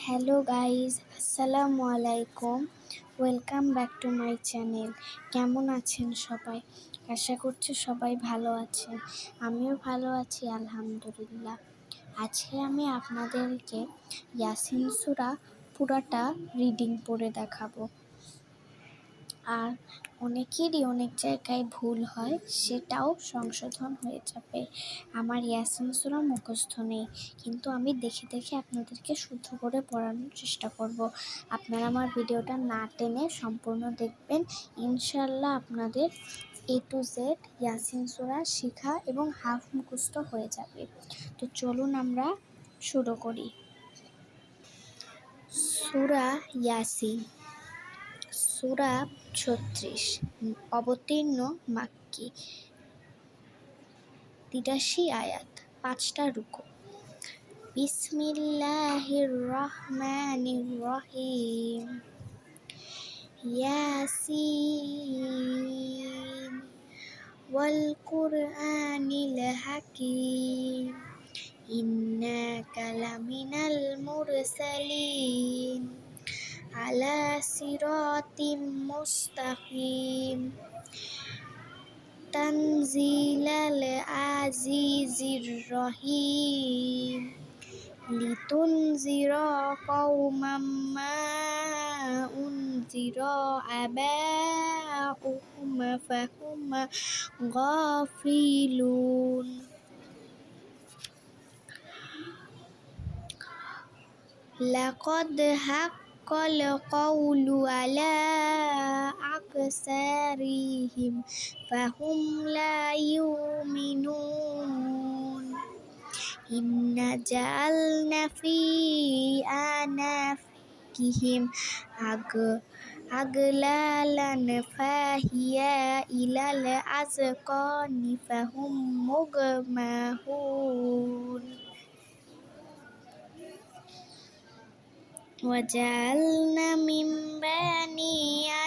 Hello guys, আসসালামু আলাইকুম। Welcome back to my channel. কেমন আছেন সবাই? আশা করছি সবাই ভালো আছেন। আমিও ভালো আছি আলহামদুলিল্লাহ। আজকে আমি আপনাদেরকে ইয়াসিন সূরা পুরাটা রিডিং পড়ে দেখাবো। আর অনেকেরই অনেক জায়গায় ভুল হয়, সেটাও সংশোধন হয়ে যাবে। আমার ইয়াসিন সূরা মুখস্থ নেই, কিন্তু আমি দেখে দেখে আপনাদেরকে শুদ্ধ করে পড়ানোর চেষ্টা করব। আপনারা আমার ভিডিওটা না টেনে সম্পূর্ণ দেখবেন। ইনশাল্লাহ আপনাদের A to Z ইয়াসিন সূরা শেখা এবং হাফ মুখস্থ হয়ে যাবে। তো চলুন আমরা শুরু করি। সূরা ইয়াসিন, সূরা ৩৬, অবতীর্ণ মাক্কি, ৮৩ আয়াত, ৫টা রুকু। বিসমিল্লাহির রহমানির রহিম। ইয়াসিন ওয়াল কুরআনিল হাকিম ইন্নাকা লামিনাল মুরসালিন আলা সিরাতিম মুস্তাকিম তানজিলাল আজিজির রহিম লিতুনজিরা কওমাম মা উনজিরা আবাউহুম ফাহুম গাফিলুন। লাকাদ হাক্কাল কাওলু আলা আকসারিহিম ফাহুম লা ইউমিনুন। ইন্না জাআলনা ফি আনাফিহিম আগলালান ফাহিয়া ইলাল আযকানি ফাহুম মুগমাহুন। وجعلنا من بين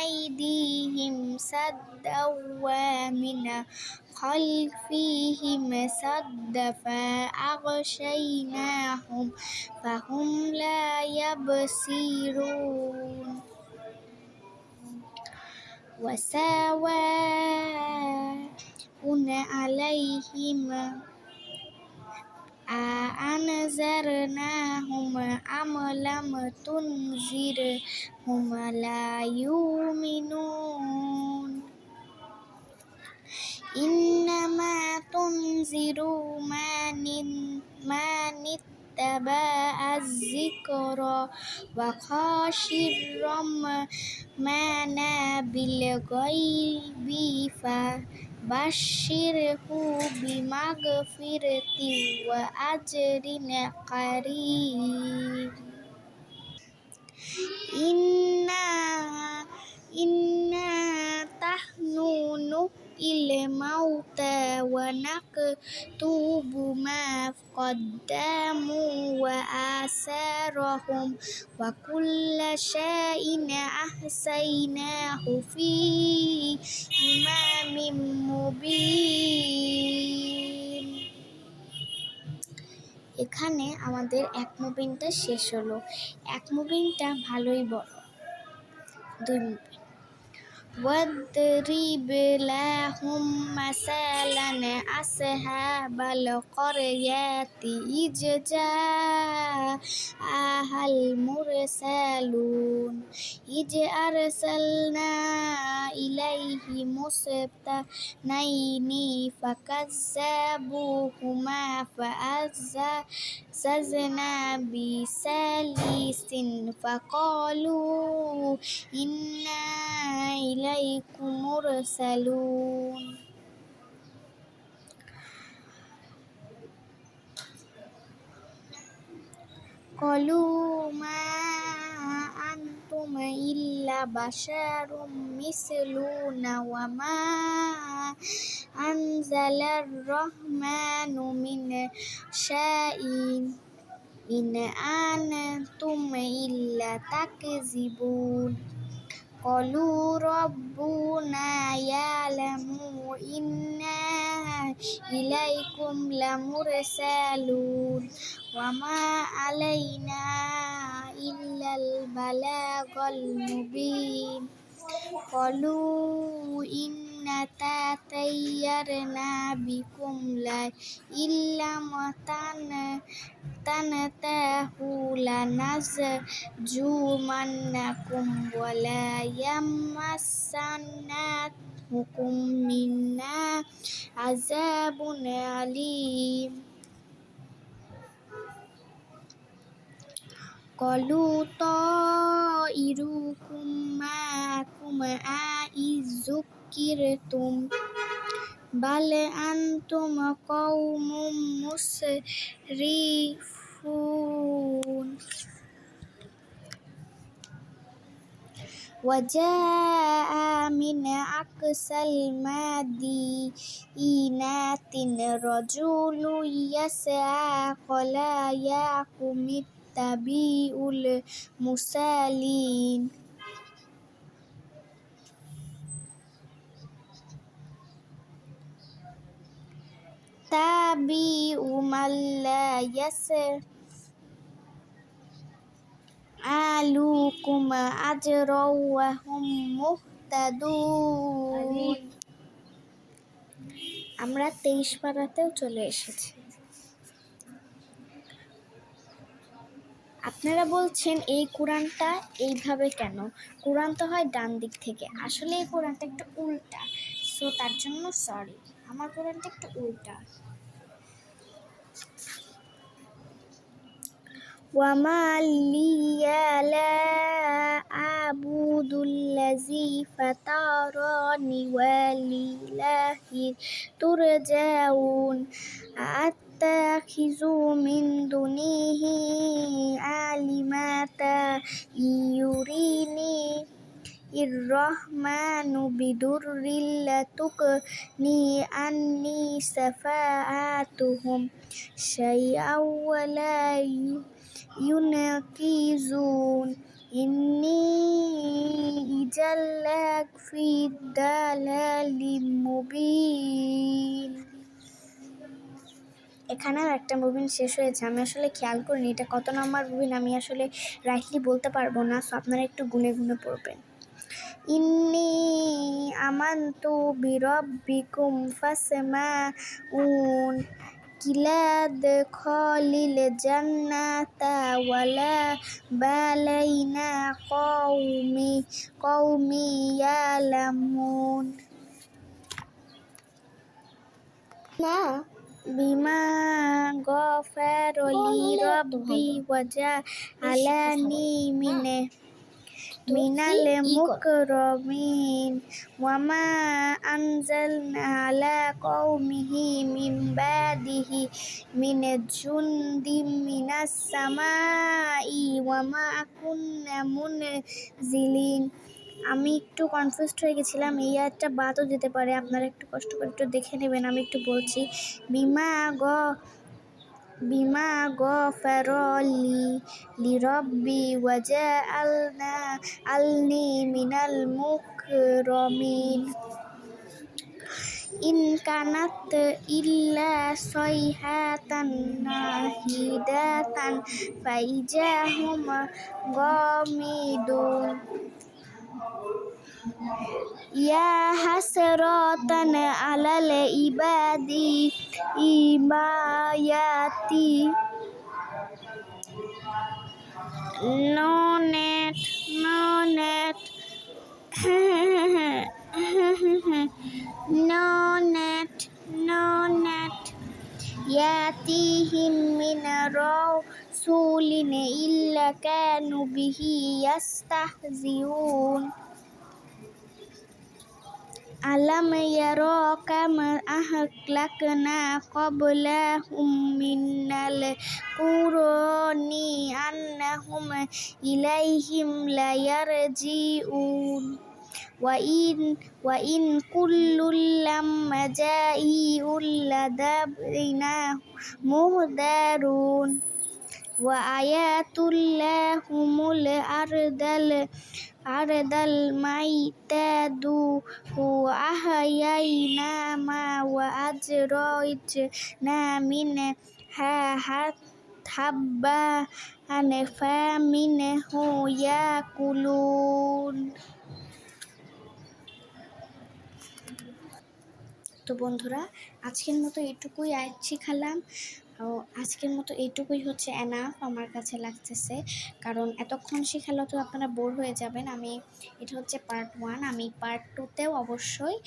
أيديهم سدا ومن خلفهم سدا فأغشيناهم فهم لا يبصرون. وسواء عليهم أأنذرناهم أم لم تنذرهم لا يؤمنون. إنما تنذر من اتبع الذكر وخشي الرحمن بالغيب فبشره بمغفرة وأجر كريم. إنا نحن نحيي الموتى ونكتب ما قدموا وآثارهم وكل شيء أحصيناه في إمام مبين. এখানে আমাদের এক মুবিনটা শেষ হলো। এক মুবিনটা ভালোই বড়। দুই মুবিন। واضرب لهم مثلا أصحاب القرية إذ جاءها المرسلون إذ أرسلنا إليهم اثنين فكذبوهما فعززنا بثالث فقالوا إنا إليكم مرسلون. قالوا ما أنتم إلا بشر مثلنا وما أنزل الرحمن من شيء إن أنتم إلا تكذبون. قالوا ربنا يعلم إنا إليكم لمرسلون وما علينا البلاغ المبين قالوا إن تطيرنا بكم لئن لم تنتهوا لنرجمنكم ولا يمسنكم منا عذاب أليم قالوا طائركم معكم أئن ذكرتم بل أنتم قوم مسرفون وجاء من أقصى المدينة رجل يسعى قال يا قوم اتبعوا المرسلين اتبعوا من لا يسألكم أجرا وهم مهتدون। আমরা 23 পারাতেও চলে এসেছি। আপনারা বলছেন এই কোরআনটা এইভাবে কেন? কোরআন তো হয় ডান দিক থেকে, আসলে এই কোরআনটা একটু উল্টা, সো তার জন্য সরি, আমার কোরআনটা একটু উল্টা। وما لي لا أعبد الذي فطرني وإليه ترجعون أتخذ من دونه آلهة يريني الرحمن بضر لا تغني عني شفاعتهم شيئا ولا ينقذون إني إذا لفي ضلال مبين। এখানেও একটা মুভিন শেষ হয়েছে, আমি আসলে খেয়াল করিনি এটা কত নম্বর মুভিন, আমি আসলে রাইটলি বলতে পারবো না, সো আপনারা একটু গুনে গুনে পড়বেন। ইন্নি আমানতু বিরাব্বিকুম ফাসমাউন কিলাদ খলিল জান্নাতা ওয়ালা বালাইনা কওমি ইয়ালামুন না বিমা গফারলি রব্বি ওয়াজআলানি মিনাল মুকরমিন ওয়ামা আনজালনা আলা কওমিহি মিন বাদিহি মিন জুনদিম মিনাস সামাই ওয়ামা কুন্না মুনজিলিন। আমি একটু কনফিউজড হয়ে গেছিলাম, এই একটা বাতও যেতে পারে, আপনারা একটু কষ্ট করে একটু দেখে নেবেন। আমি একটু বলছি, বিমা গফারলি রব্বি ওয়াজআলনি মিনাল মুকরমিন ইন কানাত ইল্লা সাইহাতান নাহিদাতান ফাইজা হুম গামিদুন ইয়া হাসরাতান আলাল ইবাদি ইমায়াতি নো নেট ইয়াতিহিম মিন রাসূলিন ইল্লা কানু বিহি ইস্তাহজিউন আলাম ইয়ারা কাম আহলাকনা ক্বাবলাহুম মিনাল কুরুনি আন্নাহুম ইলাইহিম লা ইয়ারজিউন ওয়া ইন কুল্লুল লাম্মা জাইউল লাদাইনা মুহদারুন ওয়া আয়াতুল লাহুমুল আরদাল মাইতাদু আহয়াইনা মা ওয়া আজরাইনা মিনহা হাব্বান ফামিনহু ইয়াকুলুন। তো বন্ধুরা, আজকের মতো এটুকুই আয়াত শিখালাম। আজকের মতো এইটুকুই হচ্ছে এনাফ আমার কাছে লাগতেছে, কারণ এতক্ষণ শেখালে তো আপনারা বোর হয়ে যাবেন। এটা হচ্ছে পার্ট 1, আমি পার্ট 2তেও অবশ্যই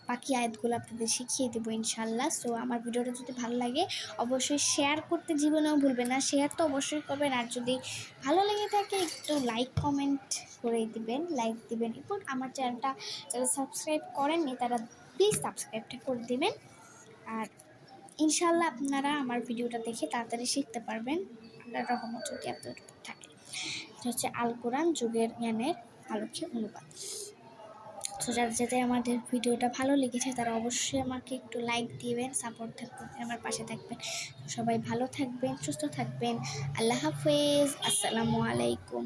বাকি আয়াতগুলো আপনাদের শিখিয়ে দেবো ইনশাল্লাহ। সো আমার ভিডিওটা যদি ভালো লাগে অবশ্যই শেয়ার করতে জীবনেও ভুলবেন না। শেয়ার তো অবশ্যই করবেন, আর যদি ভালো লেগে থাকে একটু লাইক কমেন্ট করে দিবেন, লাইক দিবেন। এবং আমার চ্যানেলটা যারা সাবস্ক্রাইব করেননি তারা প্লিজ সাবস্ক্রাইবটা করে দিবেন। আর ইনশাল্লাহ আপনারা আমার ভিডিওটা দেখে তাড়াতাড়ি শিখতে পারবেন, আল্লাহর রহমত যদি আপনাদের উপর থাকে। এটা হচ্ছে আল কোরআন যুগের জ্ঞানের আলোকে অনুবাদ। তো যাদের আমাদের ভিডিওটা ভালো লেগেছে তারা অবশ্যই আমাকে একটু লাইক দিবেন, সাপোর্ট থাকবেন, আমার পাশে থাকবেন। সবাই ভালো থাকবেন, সুস্থ থাকবেন। আল্লাহ হাফেজ, আসসালামু আলাইকুম।